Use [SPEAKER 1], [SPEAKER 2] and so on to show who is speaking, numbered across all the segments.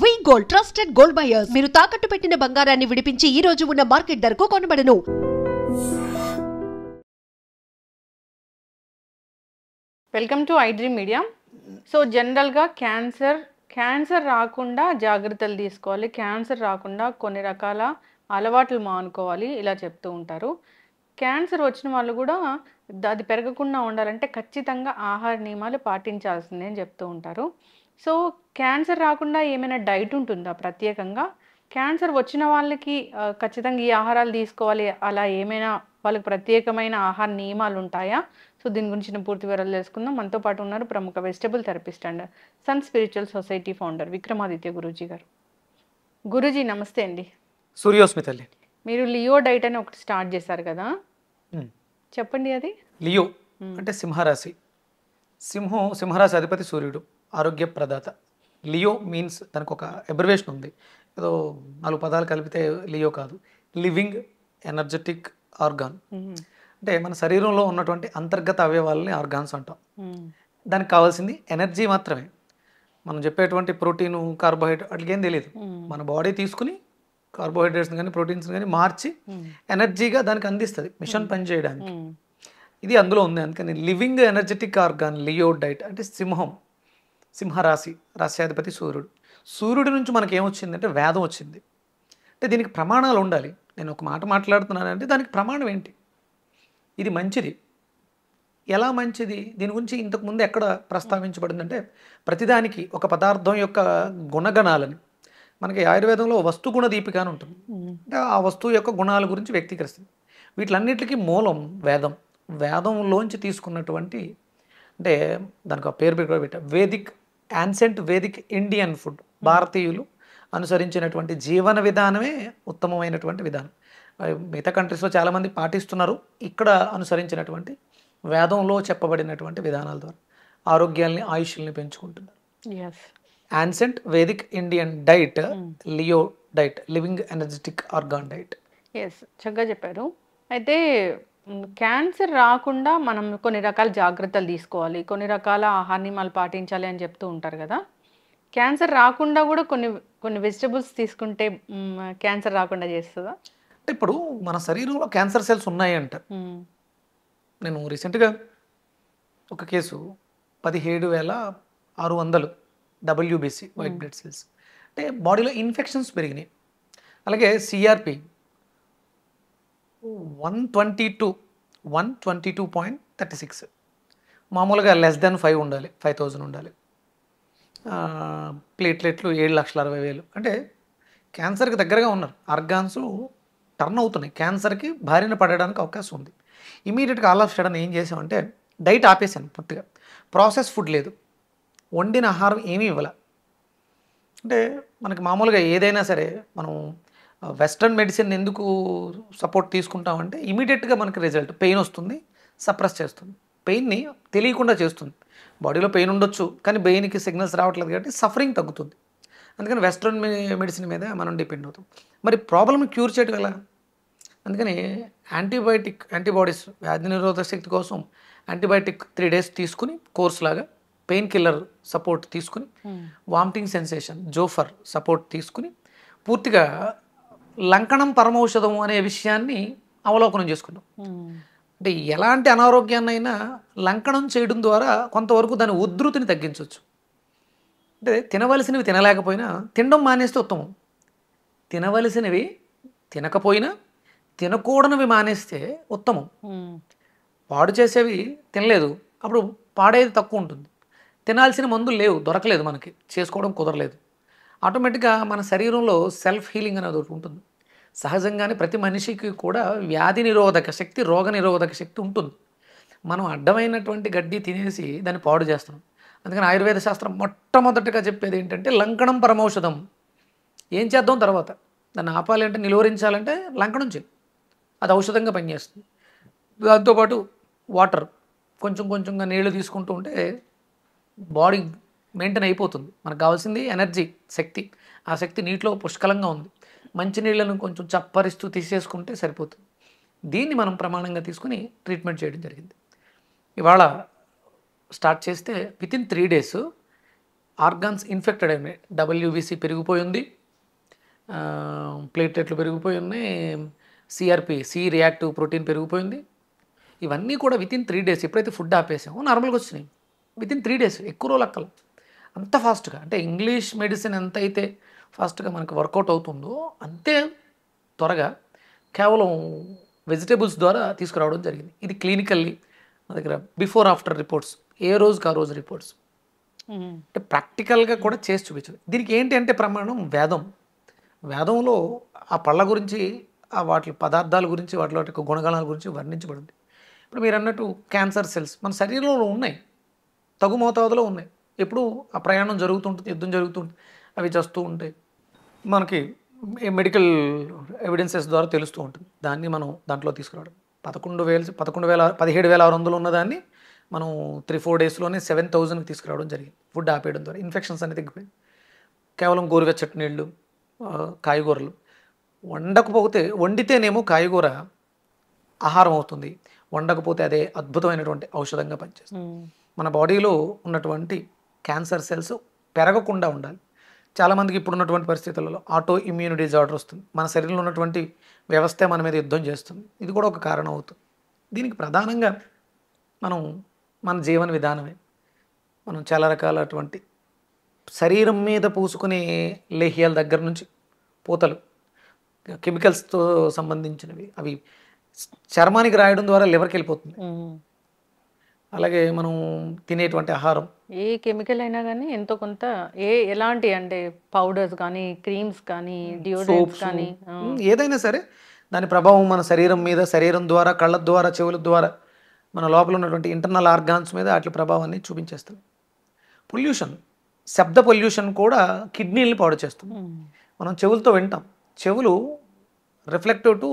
[SPEAKER 1] వి gold trusted gold buyers మీరు తాకట్టు పెట్టిన బంగారాన్ని విడిపించి ఈ రోజు ఉన్న మార్కెట్ ధరకు కొనబడను.
[SPEAKER 2] Welcome to iDream media. So జనరల్గా క్యాన్సర్ రాకుండా జాగ్రత్తలు తీసుకోవాలి, క్యాన్సర్ రాకుండా కొన్ని రకాల అలవాట్లు మానుకోవాలి ఇలా చెప్తూ ఉంటారు. క్యాన్సర్ వచ్చిన వాళ్ళు కూడా అది పెరగకుండా ఉండాలంటే ఖచ్చితంగా ఆహార నియమాలు పాటించాల్సిందే అని చెప్తూ ఉంటారు. సో క్యాన్సర్ రాకుండా ఏమైనా డైట్ ఉంటుందా ప్రత్యేకంగా? క్యాన్సర్ వచ్చిన వాళ్ళకి ఖచ్చితంగా ఈ ఆహారాలు తీసుకోవాలి అలా ఏమైనా వాళ్ళకి ప్రత్యేకమైన ఆహార నియమాలు ఉంటాయా? సో దీని గురించి పూర్తి వివరాలు తెలుసుకుందాం. మనతో పాటు ఉన్నారు ప్రముఖ vegetable therapist and sun spiritual society founder Vikramaditya Guruji గారు. గురూజీ నమస్తే అండి.
[SPEAKER 3] సూర్యోస్మితల్లి,
[SPEAKER 2] మీరు లియో డైట్ అని ఒకటి స్టార్ట్ చేశారు కదా, చెప్పండి. అది
[SPEAKER 3] లియో అంటే సింహరాశి. సింహరాశి అధిపతి సూర్యుడు, ఆరోగ్య ప్రదాత. లియో మీన్స్ దానికి ఒక అబ్రివేషన్ ఉంది, ఏదో 4 పదాలు కలిపితే లియో కాదు. Living energetic organ. అంటే మన శరీరంలో ఉన్నటువంటి అంతర్గత అవయవాలని ఆర్గాన్స్ అంటాం. దానికి కావాల్సింది ఎనర్జీ మాత్రమే. మనం చెప్పేటువంటి ప్రోటీను, కార్బోహైడ్రేట్ అట్లకి ఏం తెలియదు. మన బాడీ తీసుకుని కార్బోహైడ్రేట్స్ కానీ ప్రోటీన్స్ కానీ మార్చి ఎనర్జీగా దానికి అందిస్తుంది మిషన్ పని చేయడానికి. ఇది అందులో ఉంది. అందుకని living energetic organ Leo diet. అంటే సింహరాశి, రాశ్యాధిపతి సూర్యుడు. సూర్యుడి నుంచి మనకి ఏమొచ్చిందంటే వేదం వచ్చింది. అంటే దీనికి ప్రమాణాలు ఉండాలి. నేను ఒక మాట మాట్లాడుతున్నానంటే దానికి ప్రమాణం ఏంటి? ఇది మంచిది. ఎలా మంచిది? దీని గురించి ఇంతకుముందు ఎక్కడ ప్రస్తావించబడిందంటే ప్రతిదానికి ఒక పదార్థం యొక్క గుణగణాలని, మనకి ఆయుర్వేదంలో వస్తుగుణ దీపిక అని ఉంటుంది. అంటే ఆ వస్తువు యొక్క గుణాల గురించి వ్యక్తీకరిస్తుంది. వీటిలన్నిటికీ మూలం వేదం. వేదంలోంచి తీసుకున్నటువంటి, అంటే దానికి ఆ పేరు పెట్ట యాన్సెంట్ వేదిక్ ఇండియన్ ఫుడ్. భారతీయులు అనుసరించినటువంటి జీవన విధానమే ఉత్తమమైనటువంటి విధానం. మిగతా కంట్రీస్లో చాలామంది పాటిస్తున్నారు. ఇక్కడ అనుసరించినటువంటి వేదంలో చెప్పబడినటువంటి విధానాల ద్వారా ఆరోగ్యాల్ని, ఆయుష్ల్ని పెంచుకుంటున్నారు. Ancient Vedic Indian diet Leo diet, living energetic organ diet.
[SPEAKER 2] చక్కగా చెప్పారు. అయితే క్యాన్సర్ రాకుండా మనం కొన్ని రకాల జాగ్రత్తలు తీసుకోవాలి, కొన్ని రకాల ఆహార నియమాలు పాటించాలి అని చెప్తూ ఉంటారు కదా. క్యాన్సర్ రాకుండా కూడా కొన్ని వెజిటబుల్స్ తీసుకుంటే క్యాన్సర్ రాకుండా చేస్తుందా?
[SPEAKER 3] అంటే ఇప్పుడు మన శరీరంలో క్యాన్సర్ సెల్స్ ఉన్నాయి అంట. నేను రీసెంట్గా ఒక case 17,600 WBC white blood cells. అంటే బాడీలో ఇన్ఫెక్షన్స్ పెరిగినాయి. అలాగే సిఆర్పి 122.36. మామూలుగా <5 ఉండాలి, 5,000 ఉండాలి. ప్లేట్లెట్లు 7,60,000. అంటే క్యాన్సర్కి దగ్గరగా ఉన్నారు. ఆర్గాన్స్ టర్న్ అవుతున్నాయి. క్యాన్సర్కి బారిన పడడానికి అవకాశం ఉంది. ఇమీడియట్గా ఆల్ ఆఫ్ సడన్ ఏం చేసామంటే డైట్ ఆపేసాను పూర్తిగా. ప్రాసెస్ ఫుడ్ లేదు, వండిన ఆహారం ఏమీ ఇవ్వాల. అంటే మనకి మామూలుగా ఏదైనా సరే మనం వెస్ట్రన్ మెడిసిన్ ఎందుకు సపోర్ట్ తీసుకుంటామంటే ఇమీడియట్గా మనకి రిజల్ట్, పెయిన్ వస్తుంది, సప్రెస్ చేస్తుంది, పెయిన్ని తెలియకుండా చేస్తుంది. బాడీలో పెయిన్ ఉండొచ్చు కానీ బ్రెయిన్కి సిగ్నల్స్ రావట్లేదు కాబట్టి సఫరింగ్ తగ్గుతుంది. అందుకని వెస్ట్రన్ మెడిసిన్ మీద మనం డిపెండ్ అవుతాం. మరి ప్రాబ్లమ్ని క్యూర్ చేయడం ఎలా? అందుకని యాంటీబాడీస్, వ్యాధి నిరోధక శక్తి కోసం యాంటీబయాటిక్ 3 days తీసుకుని కోర్స్ లాగా, పెయిన్ కిల్లర్ సపోర్ట్ తీసుకుని, వామిటింగ్ సెన్సేషన్ జోఫర్ సపోర్ట్ తీసుకుని పూర్తిగా లంకణం పరమౌషధం అనే విషయాన్ని అవలోకనం చేసుకున్నాం. అంటే ఎలాంటి అనారోగ్యాన్నైనా లంకణం చేయడం ద్వారా కొంతవరకు దాని ఉధృతిని తగ్గించవచ్చు. అంటే తినవలసినవి తినలేకపోయినా తినడం మానేస్తే ఉత్తమం. తినవలసినవి తినకపోయినా తినకూడనివి మానేస్తే ఉత్తమం. పాడు చేసేవి తినలేదు, అప్పుడు పాడేది తక్కువ ఉంటుంది. తినాల్సిన మందులు లేవు, దొరకలేదు, మనకి చేసుకోవడం కుదరలేదు. ఆటోమేటిక్గా మన శరీరంలో సెల్ఫ్ హీలింగ్ అనేది ఒకటి ఉంటుంది. సహజంగానే ప్రతి మనిషికి కూడా వ్యాధి నిరోధక శక్తి, రోగ నిరోధక శక్తి ఉంటుంది. మనం అడ్డమైనటువంటి గడ్డి తినేసి దాన్ని పాడు చేస్తున్నాం. అందుకని ఆయుర్వేద శాస్త్రం మొట్టమొదటిగా చెప్పేది ఏంటంటే లంకణం పరమౌషధం. ఏం చేద్దాం తర్వాత? దాన్ని ఆపాలి అంటే, నిలువరించాలంటే లంకణం చేయి, అది ఔషధంగా పనిచేస్తుంది. దాంతోపాటు వాటర్, కొంచెంగా నీళ్లు తీసుకుంటూ ఉంటే బాడీ మెయింటైన్ అయిపోతుంది. మనకు కావాల్సింది ఎనర్జీ, శక్తి. ఆ శక్తి నీటిలో పుష్కలంగా ఉంది. మంచినీళ్ళను కొంచెం చప్పరిస్తూ తీసేసుకుంటే సరిపోతుంది. దీన్ని మనం ప్రమాణంగా తీసుకుని ట్రీట్మెంట్ చేయడం జరిగింది. ఇవాళ స్టార్ట్ చేస్తే వితిన్ 3 days ఆర్గాన్స్ ఇన్ఫెక్టెడ్ అయినాయి, డబ్ల్యూబీసీ పెరిగిపోయింది, ప్లేట్లెట్లు పెరిగిపోయి ఉన్నాయి, సి రియాక్టివ్ ప్రోటీన్ పెరిగిపోయింది. ఇవన్నీ కూడా వితిన్ 3 days ఎప్పుడైతే ఫుడ్ ఆపేసామో నార్మల్గా వచ్చినాయి. వితిన్ 3 days, ఎక్కువ రోజులు అక్కల అంత ఫాస్ట్గా. అంటే ఇంగ్లీష్ మెడిసిన్ ఎంత అయితే ఫాస్ట్గా మనకు వర్కౌట్ అవుతుందో అంతే త్వరగా కేవలం వెజిటేబుల్స్ ద్వారా తీసుకురావడం జరిగింది. ఇది క్లినికల్లీ మా దగ్గర బిఫోర్ ఆఫ్టర్ రిపోర్ట్స్, ఏ రోజుకి ఆ రోజు రిపోర్ట్స్, అంటే ప్రాక్టికల్గా కూడా చేసి చూపించింది. దీనికి ఏంటి అంటే ప్రమాణం వేదంలో ఆ పళ్ళ గురించి, ఆ వాటి పదార్థాల గురించి, వాటి యొక్క గుణగణాల గురించి వర్ణించబడింది. ఇప్పుడు మీరు అన్నట్టు క్యాన్సర్ సెల్స్ మన శరీరంలో ఉన్నాయి, తగు మోతాదులో ఉన్నాయి. ఎప్పుడు ఆ ప్రయాణం జరుగుతుంటుంది, యుద్ధం జరుగుతుంటుంది, అవి చేస్తూ ఉంటాయి. మనకి మెడికల్ ఎవిడెన్సెస్ ద్వారా తెలుస్తూ ఉంటుంది. దాన్ని మనం దాంట్లో తీసుకురావడం 17,600 ఉన్నదాన్ని మనం 3-4 daysలోనే 7,000కి తీసుకురావడం జరిగింది. ఫుడ్ ఆపేయడం ద్వారా ఇన్ఫెక్షన్స్ అనేది తగ్గిపోయింది. కేవలం గోరువెచ్చటి నీళ్ళు, కాయగూరలు వండితేనేమో కాయగూర ఆహారం అవుతుంది, వండకపోతే అదే అద్భుతమైనటువంటి ఔషధంగా పనిచేస్తుంది. మన బాడీలో ఉన్నటువంటి క్యాన్సర్ సెల్స్ పెరగకుండా ఉండాలి. చాలామందికి ఇప్పుడున్నటువంటి పరిస్థితులలో ఆటో ఇమ్యూన్ డిజార్డర్ వస్తుంది. మన శరీరంలో ఉన్నటువంటి వ్యవస్థ మన మీద యుద్ధం చేస్తుంది. ఇది కూడా ఒక కారణం అవుతుంది. దీనికి ప్రధానంగా మన జీవన విధానమే. మనం చాలా రకాలటువంటి శరీరం మీద పూసుకునే లేహ్యాల దగ్గర నుంచి పూతలు, కెమికల్స్తో సంబంధించినవి, అవి చర్మానికి రాయడం ద్వారా లివర్కి వెళ్ళిపోతుంది. అలాగే మనం తినేటువంటి ఆహారం,
[SPEAKER 2] ఏ కెమికల్ అయినా కానీ ఎంతో కొంత ఎలాంటి అంటే పౌడర్స్ కానీ, క్రీమ్స్ కానీ, డియోడ్రెంట్స్ కానీ,
[SPEAKER 3] ఏదైనా సరే దాని ప్రభావం మన శరీరం మీద, శరీరం ద్వారా, కళ్ళ ద్వారా, చెవుల ద్వారా, మన లోపల ఉన్నటువంటి ఇంటర్నల్ ఆర్గాన్స్ మీద అట్ల ప్రభావాన్ని చూపించేస్తుంది. పొల్యూషన్, శబ్ద పొల్యూషన్ కూడా కిడ్నీలని పాడు చేస్తుంది. మనం చెవులతో వింటాం, చెవులు రిఫ్లెక్టివ్ టు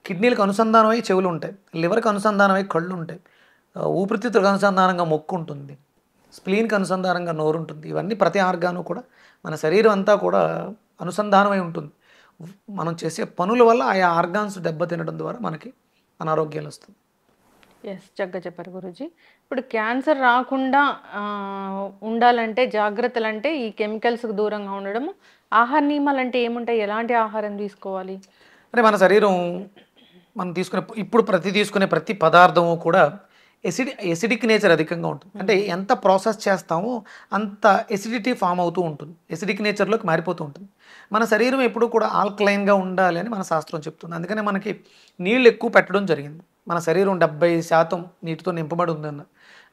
[SPEAKER 3] కిడ్నీలకు అనుసంధానమై చెవులు ఉంటాయి, లివర్కి అనుసంధానమై కళ్ళు ఉంటాయి, ఊపిరితిత్తులకు అనుసంధానంగా ముక్కు ఉంటుంది, స్ప్లీన్కి అనుసంధానంగా నోరు ఉంటుంది. ఇవన్నీ ప్రతి ఆర్గాను కూడా మన శరీరం అంతా కూడా అనుసంధానమై ఉంటుంది. మనం చేసే పనుల వల్ల ఆయా ఆర్గాన్స్ దెబ్బతినడం ద్వారా మనకి అనారోగ్యాలు వస్తుంది.
[SPEAKER 2] చక్కగా చెప్పారు గురూజీ. ఇప్పుడు క్యాన్సర్ రాకుండా ఉండాలంటే జాగ్రత్తలు అంటే ఈ కెమికల్స్కి దూరంగా ఉండడం, ఆహార నియమాలు అంటే ఏముంటాయి, ఎలాంటి ఆహారం తీసుకోవాలి?
[SPEAKER 3] అంటే మన శరీరం మనం తీసుకునే ప్రతి పదార్థము కూడా ఎసిడిక్ నేచర్ అధికంగా ఉంటుంది. అంటే ఎంత ప్రాసెస్ చేస్తామో అంత ఎసిడిటీ ఫామ్ అవుతూ ఉంటుంది, ఎసిడిక్ నేచర్లోకి మారిపోతూ ఉంటుంది. మన శరీరం ఎప్పుడు కూడా ఆల్కలైన్గా ఉండాలి అని మన శాస్త్రం చెప్తుంది. అందుకనే మనకి నీళ్ళు ఎక్కువ పెట్టడం జరిగింది. మన శరీరం 70% నీటితో నింపబడి ఉందన్న,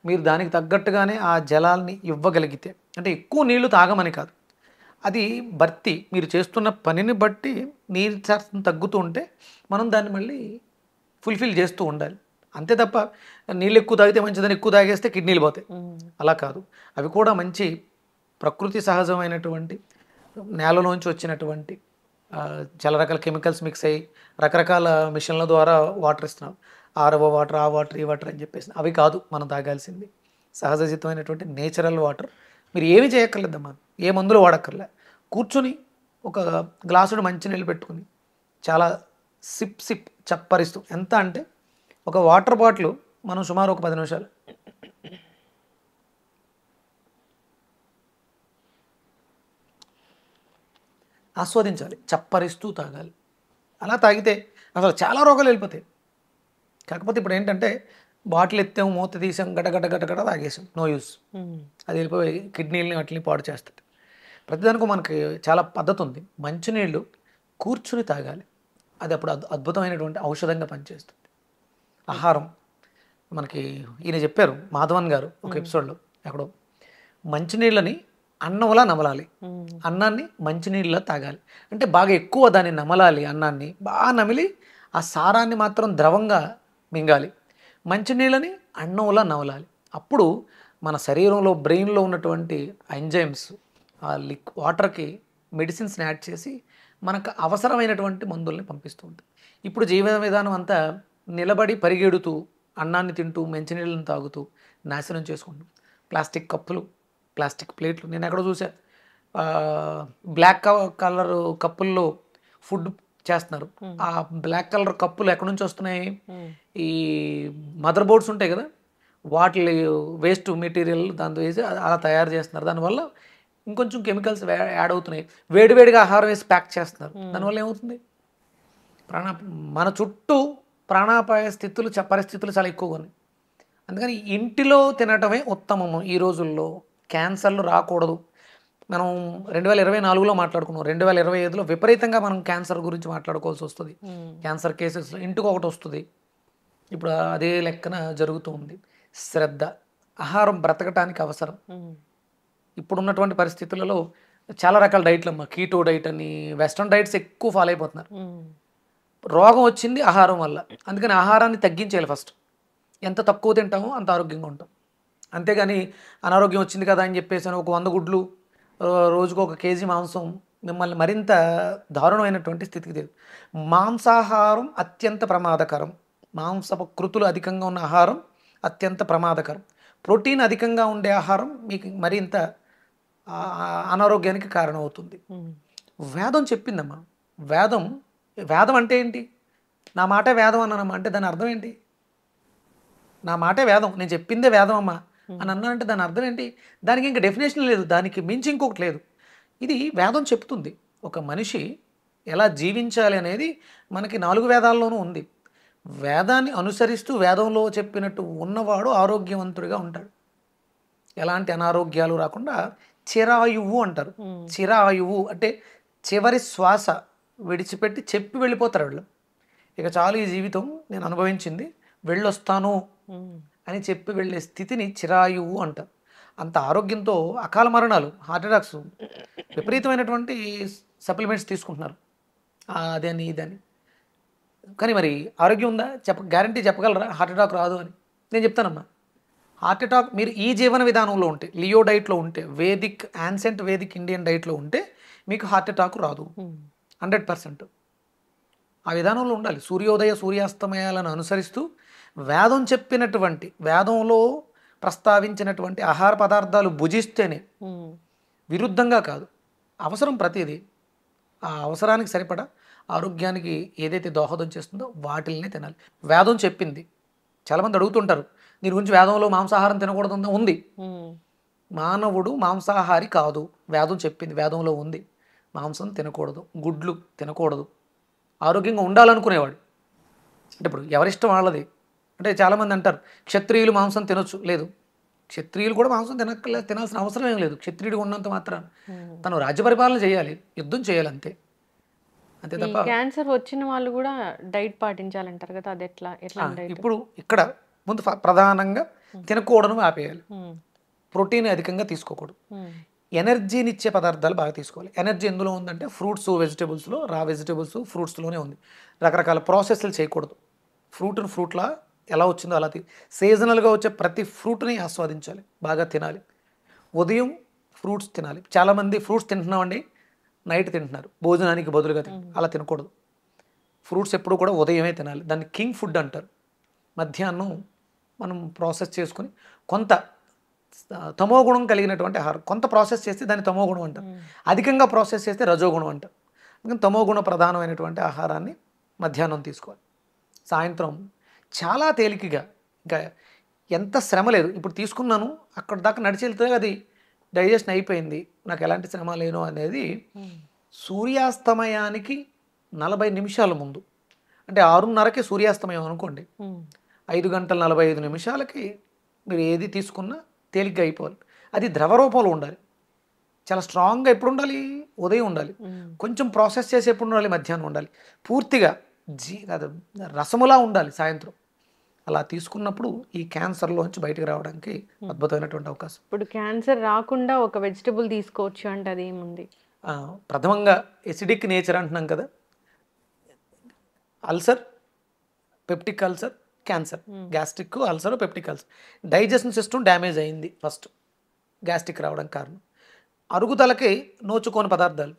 [SPEAKER 3] మీరు దానికి తగ్గట్టుగానే ఆ జలాల్ని ఇవ్వగలిగితే, అంటే ఎక్కువ నీళ్లు తాగమని కాదు, అది భర్తీ మీరు చేస్తున్న పనిని బట్టి నీరు శాతం తగ్గుతూ ఉంటే మనం దాన్ని మళ్ళీ ఫుల్ఫిల్ చేస్తూ ఉండాలి. అంతే తప్ప నీళ్ళు ఎక్కువ తాగితే మంచిదని ఎక్కువ తాగేస్తే కిడ్నీలు పోతాయి, అలా కాదు. అవి కూడా మంచి ప్రకృతి సహజమైనటువంటి నేలలోంచి వచ్చినటువంటి చాలా రకాల కెమికల్స్ మిక్స్ అయ్యి రకరకాల మిషన్ల ద్వారా వాటర్ ఇస్తున్నాం, ఆర్ఓ వాటర్, ఆ వాటర్, ఈ వాటర్ అని చెప్పేసి. అవి కాదు మనం తాగాల్సింది, సహజసిద్ధమైనటువంటి నేచురల్ వాటర్. మీరు ఏమి చేయక్కర్లేదమ్మా, ఏ మందులు వాడక్కర్లే, కూర్చొని ఒక గ్లాసుడు మంచినీళ్ళు పెట్టుకుని చాలా సిప్ చప్పరిస్తూ, ఎంత అంటే ఒక వాటర్ బాటిల్ మనం సుమారు ఒక 10 నిమిషాలు ఆస్వాదించాలి, చప్పరిస్తూ తాగాలి. అలా తాగితే అసలు చాలా రోగాలు వెళ్ళిపోతాయి. కాకపోతే ఇప్పుడు ఏంటంటే బాటిల్ ఎత్తాం, మూత తీసాం, గడగడ తాగేసాం, నో యూస్. అది వెళ్ళిపోయి కిడ్నీలని వాటిని పాడు చేస్తుంది. ప్రతిదానికి మనకి చాలా పద్ధతి ఉంది. మంచినీళ్ళు కూర్చుని తాగాలి, అది అప్పుడు అద్భుతమైనటువంటి ఔషధంగా పనిచేస్తుంది. ఆహారం మనకి ఈయన చెప్పారు, మాధవన్ గారు ఒక ఎపిసోడ్లో ఎక్కడో, మంచినీళ్ళని అన్నంలా నమలాలి, అన్నాన్ని మంచినీళ్ళ తాగాలి. అంటే బాగా ఎక్కువ దాన్ని నమలాలి, అన్నాన్ని బాగా నమిలి ఆ సారాన్ని మాత్రం ద్రవంగా మింగాలి, మంచినీళ్ళని అన్నంలా నమలాలి. అప్పుడు మన శరీరంలో బ్రెయిన్లో ఉన్నటువంటి ఎంజైమ్స్ ఆ వాటర్కి మెడిసిన్స్ని యాడ్ చేసి మనకు అవసరమైనటువంటి మందుల్ని పంపిస్తూ ఉంటుంది. ఇప్పుడు జీవన విధానం అంతా నిలబడి పరిగెడుతూ, అన్నాన్ని తింటూ, మంచినీళ్ళని తాగుతూ నాశనం చేసుకుంటాం. ప్లాస్టిక్ కప్పులు, ప్లాస్టిక్ ప్లేట్లు, నేను ఎక్కడో చూసా, బ్లాక్ కలర్ కప్పుల్లో ఫుడ్ చేస్తున్నారు. ఆ బ్లాక్ కలర్ కప్పులు ఎక్కడి నుంచి వస్తున్నాయి? ఈ మదర్ బోర్డ్స్ ఉంటాయి కదా, వాటి వేస్ట్ మెటీరియల్ దాంతో వేసి అలా తయారు చేస్తున్నారు. దానివల్ల ఇంకొంచెం కెమికల్స్ యాడ్ అవుతున్నాయి. వేడివేడిగా ఆహారం వేసి ప్యాక్ చేస్తున్నారు. దానివల్ల ఏమవుతుంది, మన చుట్టూ ప్రాణాపాయ పరిస్థితులు చాలా ఎక్కువగా ఉన్నాయి. అందుకని ఇంటిలో తినటమే ఉత్తమము. ఈ రోజుల్లో క్యాన్సర్లు రాకూడదు. మనం 2024లో మాట్లాడుకున్నాం, 2025లో విపరీతంగా మనం క్యాన్సర్ గురించి మాట్లాడుకోవాల్సి వస్తుంది. క్యాన్సర్ కేసెస్లో ఇంటికి ఒకటి వస్తుంది. ఇప్పుడు అదే లెక్కన జరుగుతూ ఉంది. శ్రద్ధ, ఆహారం బ్రతకటానికి అవసరం. ఇప్పుడున్నటువంటి పరిస్థితులలో చాలా రకాల డైట్లు అమ్మ, కీటో డైట్ అని వెస్ట్రన్ డైట్స్ ఎక్కువ ఫాలో అయిపోతున్నారు. రోగం వచ్చింది ఆహారం వల్ల. అందుకని ఆహారాన్ని తగ్గించేయాలి ఫస్ట్. ఎంత తక్కువ తింటామో అంత ఆరోగ్యంగా ఉంటాం. అంతేగాని అనారోగ్యం వచ్చింది కదా అని చెప్పేసి ఒక 100 గుడ్లు రోజుకు 1 కేజీ మాంసం మిమ్మల్ని మరింత దారుణమైనటువంటి స్థితికి తెలు. మాంసాహారం అత్యంత ప్రమాదకరం. మాంసపు కృతులు అధికంగా ఉన్న ఆహారం అత్యంత ప్రమాదకరం. ప్రోటీన్ అధికంగా ఉండే ఆహారం మీకు మరింత అనారోగ్యానికి కారణమవుతుంది. వేదం చెప్పిందమ్మా. వేదం అంటే ఏంటి? నా మాటే వేదం అన్నానమ్మా అంటే దాని అర్థం ఏంటి? నా మాటే వేదం, నేను చెప్పిందే వేదం అమ్మా అని అన్నానంటే దాని అర్థం ఏంటి? దానికి ఇంకా డెఫినేషన్ లేదు, దానికి మించి ఇంకొకటి లేదు. ఇది వేదం చెప్తుంది. ఒక మనిషి ఎలా జీవించాలి అనేది మనకి 4 వేదాల్లోనూ ఉంది. వేదాన్ని అనుసరిస్తూ వేదంలో చెప్పినట్టు ఉన్నవాడు ఆరోగ్యవంతుడిగా ఉంటాడు. ఎలాంటి అనారోగ్యాలు రాకుండా చిరాయువు అంటారు. చిరాయువు అంటే చివరి శ్వాస విడిచిపెట్టి చెప్పి వెళ్ళిపోతారు వాళ్ళు. ఇక చాలు ఈ జీవితం నేను అనుభవించింది, వెళ్ళొస్తాను అని చెప్పి వెళ్ళే స్థితిని చిరాయువు అంటారు. అంత ఆరోగ్యంతో అకాల మరణాలు, హార్ట్ అటాక్స్, విపరీతమైనటువంటి సప్లిమెంట్స్ తీసుకుంటున్నారు అదని ఇదని. కానీ మరి ఆరోగ్యం ఉందా? గ్యారంటీ చెప్పగలరా హార్ట్ అటాక్ రాదు అని? నేను చెప్తానమ్మా. హార్ట్ అటాక్ మీరు ఈ జీవన విధానంలో ఉంటే, లియో డైట్లో ఉంటే, యాన్సెంట్ వేదిక్ ఇండియన్ డైట్లో ఉంటే మీకు హార్ట్ అటాక్ రాదు 100%. ఆ విధానంలో ఉండాలి. సూర్యోదయ సూర్యాస్తమయాలను అనుసరిస్తూ వేదం చెప్పినటువంటి, వేదంలో ప్రస్తావించినటువంటి ఆహార పదార్థాలు భుజిస్తేనే, విరుద్ధంగా కాదు. అవసరం ప్రతిదీ ఆ అవసరానికి సరిపడా ఆరోగ్యానికి ఏదైతే దోహదం చేస్తుందో వాటిల్నే తినాలి. వేదం చెప్పింది. చాలామంది అడుగుతుంటారు, దీని గురించి వేదంలో మాంసాహారం తినకూడదు ఉంది. మానవుడు మాంసాహారి కాదు. వేదం చెప్పింది, వేదంలో ఉంది. మాంసం తినకూడదు, గుడ్లు తినకూడదు. ఆరోగ్యంగా ఉండాలనుకునేవాడు అంటే ఇప్పుడు ఎవరిష్టం వాళ్ళది. అంటే చాలామంది అంటారు క్షత్రియులు మాంసం తినొచ్చు. లేదు, క్షత్రియులు కూడా మాంసం తినాల్సిన అవసరం ఏం లేదు. క్షత్రియుడు ఉన్నంత మాత్రం తను రాజ్య పరిపాలన చేయాలి, యుద్ధం చేయాలి, అంతే తప్ప.
[SPEAKER 2] క్యాన్సర్ వచ్చిన వాళ్ళు కూడా డైట్ పాటించాలంటారు కదా, అది ఎట్లా?
[SPEAKER 3] ఇప్పుడు ఇక్కడ ముందు ప్రధానంగా తినకూడదు ఆపేయాలి. ప్రోటీన్ అధికంగా తీసుకోకూడదు. ఎనర్జీనిచ్చే పదార్థాలు బాగా తీసుకోవాలి. ఎనర్జీ ఎందులో ఉందంటే ఫ్రూట్స్, వెజిటేబుల్స్లో, రా వెజిటేబుల్స్, ఫ్రూట్స్లోనే ఉంది. రకరకాల ప్రాసెస్లు చేయకూడదు. ఫ్రూట్లా ఎలా వచ్చిందో అలా సీజనల్గా వచ్చే ప్రతి ఫ్రూట్ని ఆస్వాదించాలి, బాగా తినాలి. ఉదయం ఫ్రూట్స్ తినాలి. చాలామంది ఫ్రూట్స్ తింటున్నామండి, నైట్ తింటున్నారు భోజనానికి బదులుగా. అలా తినకూడదు. ఫ్రూట్స్ ఎప్పుడు కూడా ఉదయమే తినాలి. దాన్ని కింగ్ ఫుడ్ అంటారు. మధ్యాహ్నం మనం ప్రాసెస్ చేసుకుని కొంత తమోగుణం కలిగినటువంటి ఆహారం, కొంత ప్రాసెస్ చేస్తే దాన్ని తమోగుణం అంటారు. అధికంగా ప్రాసెస్ చేస్తే రజోగుణం అంటారు. అందుకని తమోగుణ ప్రధానమైనటువంటి ఆహారాన్ని మధ్యాహ్నం తీసుకోవాలి. సాయంత్రం చాలా తేలికగా, ఇంకా ఎంత శ్రమ లేదు. ఇప్పుడు తీసుకున్నాను, అక్కడ దాకా నడిచి వెళ్తే అది డైజెషన్ అయిపోయింది, నాకు ఎలాంటి శ్రమ లేను అనేది సూర్యాస్తమయానికి 40 నిమిషాల ముందు, అంటే 6:30కి సూర్యాస్తమయం అనుకోండి, 5:45 మీరు ఏది తీసుకున్నా తేలిగ్గా అయిపోవాలి. అది ద్రవ రూపంలో ఉండాలి. చాలా స్ట్రాంగ్గా ఎప్పుడు ఉండాలి? ఉదయం ఉండాలి. కొంచెం ప్రాసెస్ చేసి ఎప్పుడు ఉండాలి? మధ్యాహ్నం ఉండాలి. పూర్తిగా రసములా ఉండాలి సాయంత్రం. అలా తీసుకున్నప్పుడు ఈ క్యాన్సర్లోంచి బయటకు రావడానికి అద్భుతమైనటువంటి అవకాశం.
[SPEAKER 2] ఇప్పుడు క్యాన్సర్ రాకుండా ఒక వెజిటబుల్ తీసుకోవచ్చు అంటే అది ఏముంది?
[SPEAKER 3] ప్రథమంగా ఎసిడిక్ నేచర్ అంటున్నాం కదా, ulcer, peptic ulcer, cancer, gastric ulcer, peptic ulcer. Digestion system damage అయింది ఫస్ట్, గ్యాస్ట్రిక్ రావడానికి కారణం. అరుగుదలకి నోచుకోని పదార్థాలు,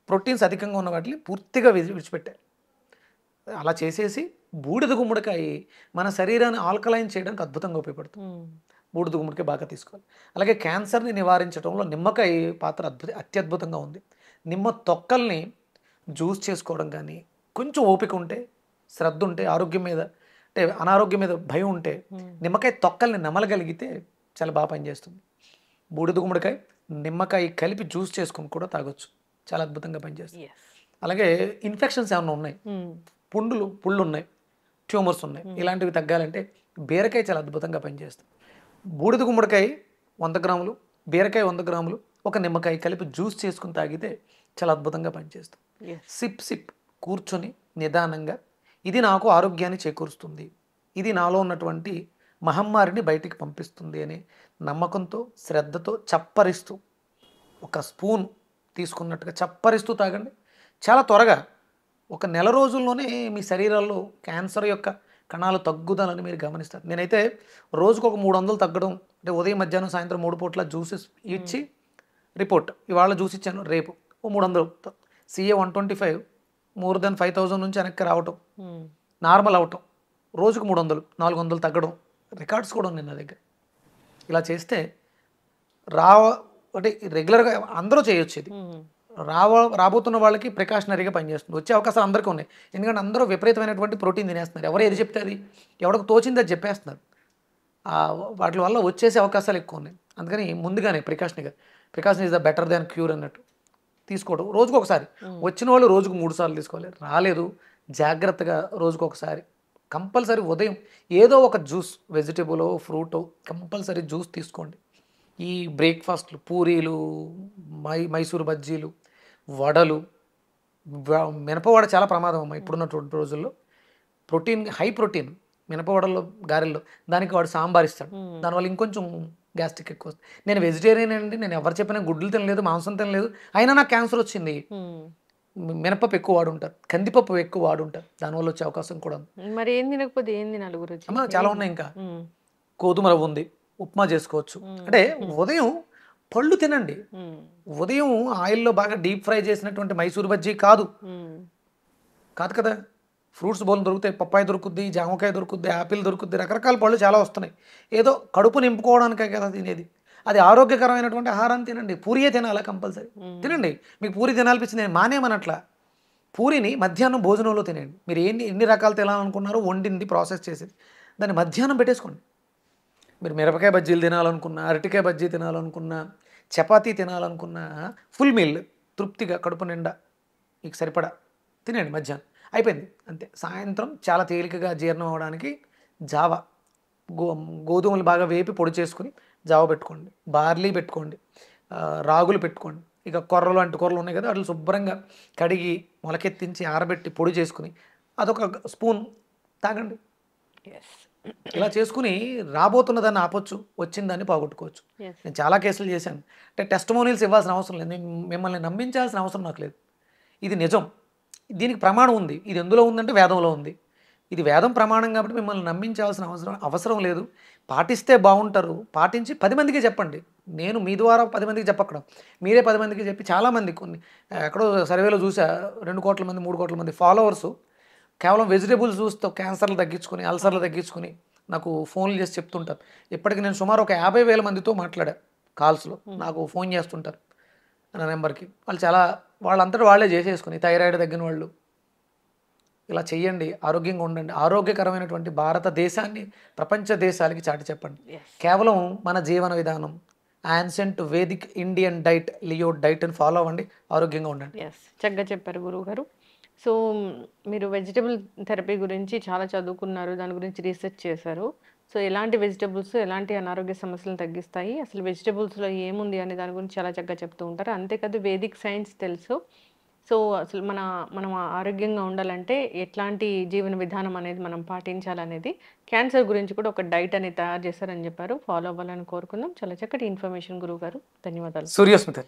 [SPEAKER 3] ప్రోటీన్స్ అధికంగా ఉన్న వాటిని పూర్తిగా విడిచిపెట్టాలి. అలా చేసేసి బూడిద గుమ్మడికాయ మన శరీరాన్ని ఆల్కలైన్ చేయడానికి అద్భుతంగా ఉపయోగపడుతుంది. బూడిద గుమ్మడికాయ బాగా తీసుకోవాలి. అలాగే క్యాన్సర్ని నివారించడంలో నిమ్మకాయ పాత్ర అత్యద్భుతంగా ఉంది. నిమ్మ తొక్కల్ని జ్యూస్ చేసుకోవడం కానీ, కొంచెం ఓపిక ఉంటే, శ్రద్ధ ఉంటే, ఆరోగ్యం మీద అంటే అనారోగ్యం మీద భయం ఉంటే నిమ్మకాయ తొక్కల్ని నమలగలిగితే చాలా బాగా పనిచేస్తుంది. బూడిద గుమ్మడికాయ నిమ్మకాయ కలిపి జ్యూస్ చేసుకుని కూడా తాగొచ్చు, చాలా అద్భుతంగా పనిచేస్తుంది. అలాగే ఇన్ఫెక్షన్స్ ఏమైనా ఉన్నాయి, పుళ్ళు ఉన్నాయి, ట్యూమర్స్ ఉన్నాయి, ఇలాంటివి తగ్గాలంటే బీరకాయ చాలా అద్భుతంగా పనిచేస్తుంది. బూడిద గుమ్మడికాయ 100 గ్రాములు, బీరకాయ 100 గ్రాములు, ఒక నిమ్మకాయ కలిపి జ్యూస్ చేసుకుని తాగితే చాలా అద్భుతంగా పనిచేస్తుంది. సిప్ కూర్చొని నిదానంగా ఇది నాకు ఆరోగ్యాన్ని చేకూరుస్తుంది, ఇది నాలో ఉన్నటువంటి మహమ్మారిని బయటికి పంపిస్తుంది అనే నమ్మకంతో శ్రద్ధతో చప్పరిస్తూ ఒక స్పూన్ తీసుకున్నట్టుగా చప్పరిస్తూ తాగండి. చాలా త్వరగా 1 నెల రోజుల్లోనే మీ శరీరాల్లో క్యాన్సర్ యొక్క కణాలు తగ్గుదలని మీరు గమనిస్తారు. నేనైతే రోజుకు ఒక 300 తగ్గడం, అంటే ఉదయం మధ్యాహ్నం సాయంత్రం 3 పూట్ల జ్యూసెస్ ఇచ్చి రిపోర్ట్, ఇవాళ జ్యూస్ ఇచ్చాను రేపు 300, CA 125 మోర్ దెన్ 5000 నుంచి వెనక్కి రావటం, నార్మల్ అవటం, రోజుకు 300 400 తగ్గడం, రికార్డ్స్ కూడా ఉన్నాయి నా దగ్గర. ఇలా చేస్తే అంటే రెగ్యులర్గా అందరూ చేయొచ్చు. ఇది రాబోతున్న వాళ్ళకి ప్రికాషనరీగా పనిచేస్తుంది. వచ్చే అవకాశాలు అందరికీ ఉన్నాయి, ఎందుకంటే అందరూ విపరీతమైనటువంటి ప్రోటీన్ తినేస్తున్నారు. ఎవరు ఏది చెప్తే అది ఎవరికి తోచింది అది చెప్పేస్తున్నారు. వాటి వల్ల వచ్చేసే అవకాశాలు ఎక్కువ ఉన్నాయి. అందుకని ముందుగానే precaution is the better than cure అన్నట్టు తీసుకోవడం. రోజుకు ఒకసారి, వచ్చిన వాళ్ళు రోజుకు 3 సార్లు తీసుకోవాలి, రాలేదు జాగ్రత్తగా రోజుకు ఒకసారి కంపల్సరీ ఉదయం ఏదో ఒక జ్యూస్, వెజిటేబులో ఫ్రూటో కంపల్సరీ జ్యూస్ తీసుకోండి. ఈ బ్రేక్ఫాస్ట్లు పూరీలు, మైసూరు బజ్జీలు, వడలు, మినపవడ చాలా ప్రమాదం అమ్మ ఇప్పుడున్నటువంటి రోజుల్లో. హై ప్రోటీన్ మినపవడల్లో, గారెల్లో, దానికి వాడు సాంబార్ ఇస్తాడు, దానివల్ల ఇంకొంచెం గ్యాస్ట్రిక్ ఎక్కువ వస్తుంది. నేను వెజిటేరియన్ అండి, నేను ఎవరు చెప్పినా గుడ్లు తినలేదు, మాంసం తినలేదు, అయినా నాకు క్యాన్సర్ వచ్చింది. మినపప్పు ఎక్కువ వాడుంటారు, కందిపప్పు ఎక్కువ వాడుంటారు, దానివల్ల వచ్చే అవకాశం కూడా ఉంది.
[SPEAKER 2] మరి ఏం తినకపోతే ఏం తినాలి గురించి?
[SPEAKER 3] అమ్మ చాలా ఉన్నాయి. ఇంకా గోధుమ రవ్వ ఉంది, ఉప్మా చేసుకోవచ్చు. అంటే ఉదయం పళ్ళు తినండి. ఉదయం ఆయిల్లో బాగా డీప్ ఫ్రై చేసినటువంటి మైసూర్ బజ్జీ కాదు కదా. ఫ్రూట్స్ బౌల్ దొరుకుతాయి, పప్పాయ దొరుకుద్ది, జామకాయ దొరుకుద్ది, యాపిల్ దొరుకుద్ది, రకరకాల పళ్ళు చాలా వస్తున్నాయి. ఏదో కడుపు నింపుకోవడానికే కదా తినేది. అది ఆరోగ్యకరమైనటువంటి ఆహారాన్ని తినండి. పూరియే తినాలా కంపల్సరీ తినండి. మీకు పూరి తినాలనిపించింది, నేను మానేమనట్లా. పూరిని మధ్యాహ్నం భోజనంలో తినండి. మీరు ఎన్ని రకాలు తినాలనుకున్నారో వండింది, ప్రాసెస్ చేసేది దాన్ని మధ్యాహ్నం పెట్టేసుకోండి. మీరు మిరపకాయ బజ్జీలు తినాలనుకున్నా, అరటికాయ బజ్జీ తినాలనుకున్నా, చపాతీ తినాలనుకున్నా, ఫుల్ మీల్ తృప్తిగా కడుపు నిండా మీకు సరిపడా తినండి. మధ్యాహ్నం అయిపోయింది అంతే. సాయంత్రం చాలా తేలికగా జీర్ణం అవ్వడానికి జావా, గోధుమలు బాగా వేపి పొడి చేసుకుని జావా పెట్టుకోండి, బార్లీ పెట్టుకోండి, రాగులు పెట్టుకోండి. ఇక కొర్రలు అంటే కొర్రలు ఉన్నాయి కదా, వాటిని శుభ్రంగా కడిగి మొలకెత్తించి ఆరబెట్టి పొడి చేసుకుని అదొక స్పూన్ తాగండి. ఇలా చేసుకుని రాబోతున్న దాన్ని ఆపొచ్చు, వచ్చిన దాన్ని పోగొట్టుకోవచ్చు. నేను చాలా కేసులు చేశాను. అంటే టెస్టిమోనియల్స్ ఇవ్వాల్సిన అవసరం లేదు, మిమ్మల్ని నమ్మించాల్సిన అవసరం నాకు లేదు. ఇది నిజం, దీనికి ప్రమాణం ఉంది. ఇది ఎందులో ఉందంటే వేదంలో ఉంది. ఇది వేదం ప్రమాణం కాబట్టి మిమ్మల్ని నమ్మించాల్సిన అవసరం లేదు. పాటిస్తే బాగుంటారు, పాటించి 10 మందికి చెప్పండి. నేను మీ ద్వారా 10 మందికి చెప్పక్కడ, మీరే 10 మందికి చెప్పి చాలామంది, కొన్ని ఎక్కడో సర్వేలో చూసా 2 కోట్ల మంది 3 కోట్ల మంది ఫాలోవర్సు కేవలం వెజిటేబుల్స్ చూస్తూ క్యాన్సర్లు తగ్గించుకొని, అల్సర్లు తగ్గించుకొని నాకు ఫోన్లు చేసి చెప్తుంటారు. ఇప్పటికి నేను సుమారు ఒక 50,000 మందితో మాట్లాడా కాల్స్లో. నాకు ఫోన్ చేస్తుంటారు నా నెంబర్కి. వాళ్ళంతటా వాళ్ళే చేసేసుకుని థైరాయిడ్ తగ్గిన వాళ్ళు. ఇలా చెయ్యండి, ఆరోగ్యంగా ఉండండి. ఆరోగ్యకరమైనటువంటి భారతదేశాన్ని ప్రపంచ దేశాలకి చాటి చెప్పండి. కేవలం మన జీవన విధానం ancient Vedic Indian diet, Leo diet అని ఫాలో అవ్వండి, ఆరోగ్యంగా ఉండండి.
[SPEAKER 2] చక్కగా చెప్పారు గురువు గారు. సో మీరు వెజిటబుల్ థెరపీ గురించి చాలా చదువుకున్నారు, దాని గురించి రీసెర్చ్ చేశారు. సో ఎలాంటి వెజిటబుల్స్ ఎలాంటి అనారోగ్య సమస్యలను తగ్గిస్తాయి, అసలు వెజిటబుల్స్లో ఏముంది అనే దాని గురించి చాలా చక్కగా చెప్తూ ఉంటారు. అంతేకాదు వేదిక్ సైన్స్ తెలుసు. సో అసలు మనం ఆరోగ్యంగా ఉండాలంటే ఎట్లాంటి జీవన విధానం అనేది మనం పాటించాలనేది, క్యాన్సర్ గురించి కూడా ఒక డైట్ అనేది తయారు చేశారని చెప్పారు. ఫాలో అవ్వాలని కోరుకుందాం. చాలా చక్కటి ఇన్ఫర్మేషన్ గురువు గారు, ధన్యవాదాలు.
[SPEAKER 3] సూర్యస్మిత.